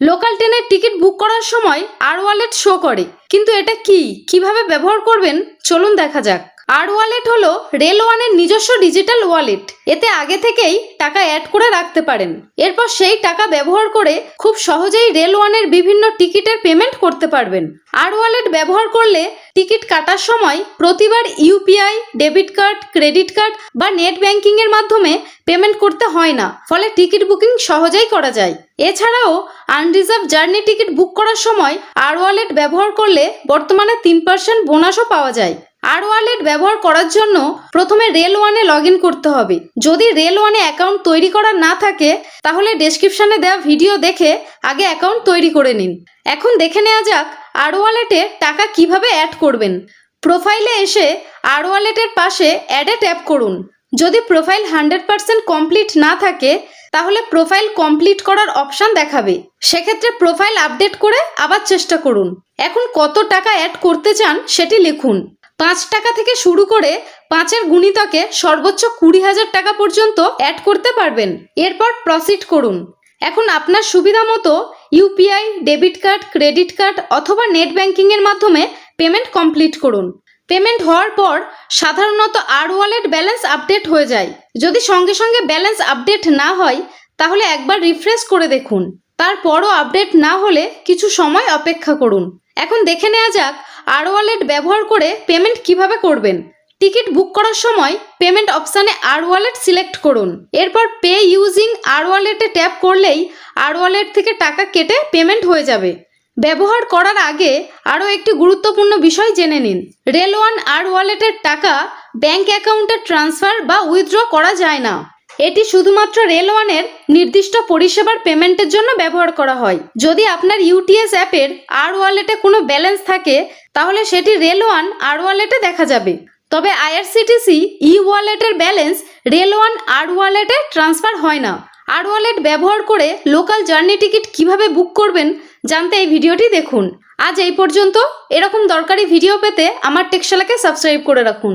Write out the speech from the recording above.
Local ট্রেনের ticket book করার সময় আর ওয়ালেট শো করে, কিন্তু এটা কি, কিভাবে ব্যবহার করবেন চলুন দেখা যাক। আর ওয়ালেট হলো রেল ওয়ানের নিজস্ব ডিজিটাল ওয়ালেট। এতে আগে থেকেই টাকা অ্যাড করে রাখতে পারেন। এরপর সেই টাকা ব্যবহার করে খুব সহজেই রেল ওয়ানের বিভিন্ন টিকিটের পেমেন্ট করতে পারবেন। আর ওয়ালেট ব্যবহার করলে টিকিট কাটার সময় প্রতিবার UPI, debit card, credit card বা নেট ব্যাংকিং এর মাধ্যমে পেমেন্ট করতে হয় না, ফলে টিকিট বুকিং সহজেই করা যায়। এছাড়াও আনরিজার্ভ জার্নি টিকিট বুক করার সময় আর ওয়ালেট ব্যবহার করলে বর্তমানে 3% বোনাসও পাওয়া যায়। আর ওয়ালেট ব্যবহার করার জন্য প্রথমে রেল ওয়ানে লগ ইন করতে হবে। যদি রেল ওয়ানে অ্যাকাউন্ট তৈরি করা না থাকে তাহলে ডেসক্রিপশনে দেওয়া ভিডিও দেখে আগে অ্যাকাউন্ট তৈরি করে নিন। এখন দেখে নেওয়া যাক আর ওয়ালেটে টাকা কিভাবে অ্যাড করবেন। প্রোফাইলে এসে আর ওয়ালেটের পাশে অ্যাডে ট্যাপ করুন। যদি প্রোফাইল 100% কমপ্লিট না থাকে তাহলে প্রোফাইল কমপ্লিট করার অপশান দেখাবে। সেক্ষেত্রে প্রোফাইল আপডেট করে আবার চেষ্টা করুন। এখন কত টাকা অ্যাড করতে চান সেটি লিখুন। 5 টাকা থেকে শুরু করে 5-এর গুণিতকে সর্বোচ্চ 20,000 টাকা পর্যন্ত অ্যাড করতে পারবেন। এরপর প্রসিড করুন। এখন আপনার সুবিধা মতো UPI, debit card, credit card অথবা নেট ব্যাংকিংয়ের মাধ্যমে পেমেন্ট কমপ্লিট করুন। পেমেন্ট হওয়ার পর সাধারণত আর ওয়ালেট ব্যালেন্স আপডেট হয়ে যায়। যদি সঙ্গে সঙ্গে ব্যালেন্স আপডেট না হয় তাহলে একবার রিফ্রেশ করে দেখুন। তারপরও আপডেট না হলে কিছু সময় অপেক্ষা করুন। এখন দেখে নেওয়া যাক আর ওয়ালেট ব্যবহার করে পেমেন্ট কিভাবে করবেন। টিকিট বুক করার সময় পেমেন্ট অপশানে আর ওয়ালেট সিলেক্ট করুন। এরপর পে ইউজিং আর ওয়ালেটে ট্যাপ করলেই আর ওয়ালেট থেকে টাকা কেটে পেমেন্ট হয়ে যাবে। ব্যবহার করার আগে আরও একটি গুরুত্বপূর্ণ বিষয় জেনে নিন। রেল ওয়ান আর ওয়ালেটের টাকা ব্যাংক অ্যাকাউন্টে ট্রান্সফার বা উইথড্র করা যায় না। এটি শুধুমাত্র রেল ওয়ানের নির্দিষ্ট পরিষেবার পেমেন্টের জন্য ব্যবহার করা হয়। যদি আপনার ইউটিএস অ্যাপের আর ওয়ালেটে কোনো ব্যালেন্স থাকে তাহলে সেটি রেল ওয়ান আর ওয়ালেটে দেখা যাবে। তবে আইআরসিটিসি ই ওয়ালেটের ব্যালেন্স রেল ওয়ান আর ওয়ালেটে ট্রান্সফার হয় না। আর ওয়ালেট ব্যবহার করে লোকাল জার্নি টিকিট কিভাবে বুক করবেন জানতে এই ভিডিওটি দেখুন। আজ এই পর্যন্ত। এরকম দরকারি ভিডিও পেতে আমার টেকশালাকে সাবস্ক্রাইব করে রাখুন।